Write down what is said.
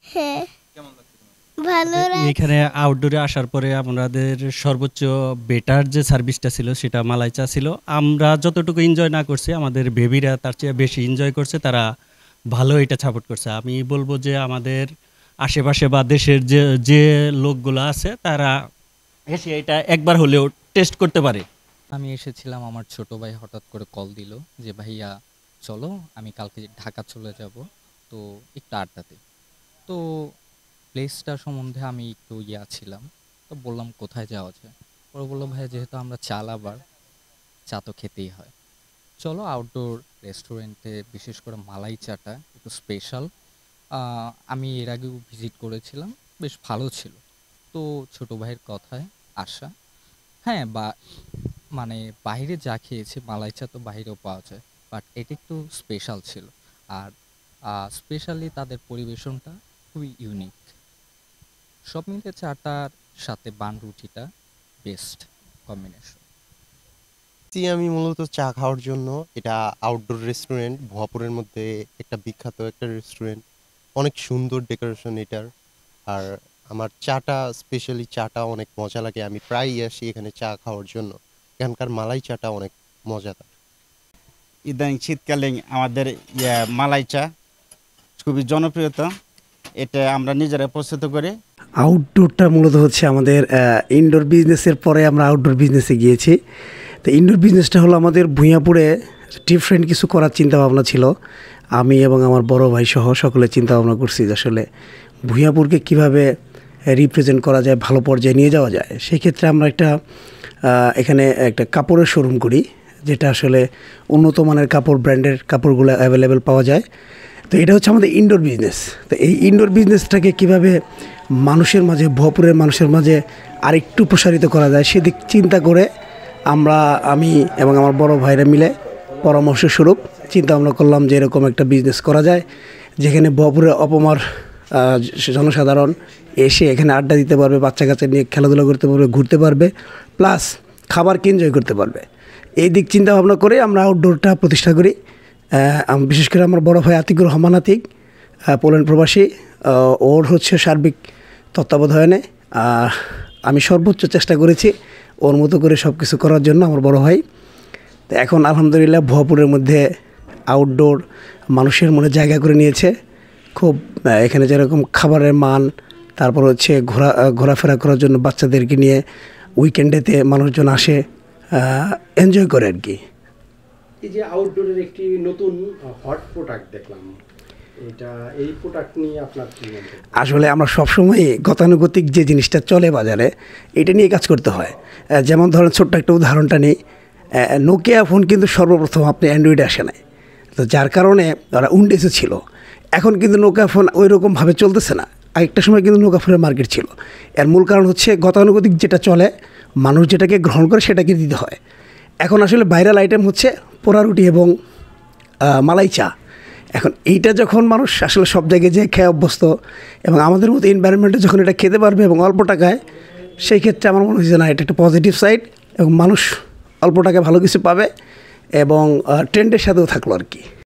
হ্যাঁ, কেমন লাগছে তোমার? ভালো এখানে আউটডোরে আসার পরে আমাদের সর্বোচ্চ বেটার যে সার্ভিসটা ছিল সেটা মালাই চা ছিল। আমরা যতটুকু এনজয় না করছি আমাদের বেবিরা তার চেয়ে বেশি এনজয় করছে, তারা ভালো এটা সাপোর্ট করছে। আমি বলবো যে আমাদের আশেপাশে বা দেশের যে যে লোকগুলো আছে তারা এসে এটা একবার হলেও টেস্ট করতে পারে। আমি এসেছিলাম, আমার ছোট ভাই হঠাৎ করে কল দিল যে ভাইয়া চলো আমি কালকে ঢাকা চলে যাব, তো একটু আড্ডাতে। তো প্লেসটা সম্বন্ধে আমি একটু ছিলাম, তো বললাম কোথায় যাওয়া যায়। ওরা বললো ভাইয়া যেহেতু আমরা চা লাভার, চা তো খেতেই হয়, চলো আউটডোর রেস্টুরেন্টে, বিশেষ করে মালাই চাটা একটু স্পেশাল। আমি এর আগেও ভিজিট করেছিলাম, বেশ ভালো ছিল। তো ছোট ভাইয়ের কথায় আসা। হ্যাঁ, মানে বাইরে যা খেয়েছি মালাই চা তো বাইরেও পাওয়া যায়, বাট এটা একটু স্পেশাল ছিল। আর স্পেশালি তাদের পরিবেশনটা খুবই ইউনিক। সব মিলিয়ে চাটার সাথে বান রুটিটা বেস্ট কম্বিনেশন। আমি মূলত চা খাওয়ার জন্য। এটা আউটডোর রেস্টুরেন্ট, ভুয়াপুরের মধ্যে একটা বিখ্যাত একটা রেস্টুরেন্ট। অনেক সুন্দর ডেকোরেশন এটার। আর আমার চাটা, স্পেশালি চাটা অনেক মজা লাগে। আমি প্রায়ই আসি এখানে চা খাওয়ার জন্য। এখানকার মালাই চাটা অনেক মজাদার। ইদানিং শীতকালে আমাদের মালাই চা খুবই জনপ্রিয়তা, এটা আমরা নিজেরা প্রস্তুত করি। আউটডোরটা মূলত হচ্ছে আমাদের ইনডোর বিজনেসের পরে আমরা আউটডোর বিজনেসে গিয়েছি। তো ইনডোর বিজনেসটা হলো আমাদের ভূঁইয়াপুরে ডিফারেন্ট কিছু করার চিন্তাভাবনা ছিল। আমি এবং আমার বড় ভাই সহ সকলে চিন্তাভাবনা করছি যে আসলে ভূঁইয়াপুরকে কীভাবে রিপ্রেজেন্ট করা যায়, ভালো পর্যায়ে নিয়ে যাওয়া যায়। সেক্ষেত্রে আমরা এখানে একটা কাপড়ের শোরুম করি, যেটা আসলে উন্নত মানের কাপড়, ব্র্যান্ডের কাপড়গুলো অ্যাভেলেবেল পাওয়া যায়। তো এটা হচ্ছে আমাদের ইনডোর বিজনেস। তো এই ইনডোর বিজনেসটাকে কীভাবে মানুষের মাঝে, ভুয়াপুরের মানুষের মাঝে আরেকটু প্রসারিত করা যায় সেদিক চিন্তা করে আমি এবং আমার বড় ভাইরা মিলে পরামর্শস্বরূপ চিন্তা ভাবনা করলাম যে এরকম একটা বিজনেস করা যায়, যেখানে ভুয়াপুরের অপমার জনসাধারণ এসে এখানে আড্ডা দিতে পারবে, বাচ্চা কাচ্চা নিয়ে খেলাধুলা করতে পারবে, ঘুরতে পারবে, প্লাস খাবারকে এনজয় করতে পারবে। এই দিক চিন্তা ভাবনা করে আমরা আউটডোরটা প্রতিষ্ঠা করি। বিশেষ করে আমার বড় ভাই আতিকুর রহমান আতিক, পোল্যান্ড প্রবাসী, ওর হচ্ছে সার্বিক তত্ত্বাবধানে আমি সর্বোচ্চ চেষ্টা করেছি ওর মতো করে সব কিছু করার জন্য, আমার বড় ভাই। তো এখন আলহামদুলিল্লাহ ভুয়াপুরের মধ্যে আউটডোর মানুষের মনে জায়গা করে নিয়েছে। খুব এখানে যেরকম খাবারের মান, তারপর হচ্ছে ঘোরাফেরা করার জন্য বাচ্চাদেরকে নিয়ে উইকেন্ডেতে মানুষজন আসে, এনজয় করে আর কি। এই যে আউটডোরের একটি নতুন হট প্রোডাক্ট দেখলাম, এই প্রোডাক্ট নিয়ে আপনার কি মন্তব্য? আসলে আমরা সবসময় গতানুগতিক যে জিনিসটা চলে বাজারে, এটা নিয়ে কাজ করতে হয়। যেমন ধরেন ছোট্ট একটা উদাহরণটা নিই, নোকিয়া ফোন কিন্তু সর্বপ্রথম আপনি অ্যান্ড্রয়েডে আসে নাই, তো যার কারণে ওরা উইন্ডোজে ছিল। এখন কিন্তু নোকিয়া ফোন ওই রকমভাবে চলতেছে না। আরেকটা সময় কিন্তু নোকিয়া ফোনের মার্কেট ছিল। এর মূল কারণ হচ্ছে গতানুগতিক যেটা চলে, মানুষ যেটাকে গ্রহণ করে সেটাকে দিতে হয়। এখন আসলে ভাইরাল আইটেম হচ্ছে পোড়া রুটি এবং মালাই চা। এখন এইটা যখন মানুষ আসলে সব জায়গায় যেয়ে খেয়ে অভ্যস্ত এবং আমাদের মতো এনভায়রনমেন্টে যখন এটা খেতে পারবে এবং অল্প টাকায়, সেই ক্ষেত্রে আমার মনে হচ্ছে না এটা একটা পজিটিভ সাইড, এবং মানুষ অল্প টাকায় ভালো কিছু পাবে এবং ট্রেন্ডের সাথেও থাকলো আর কি।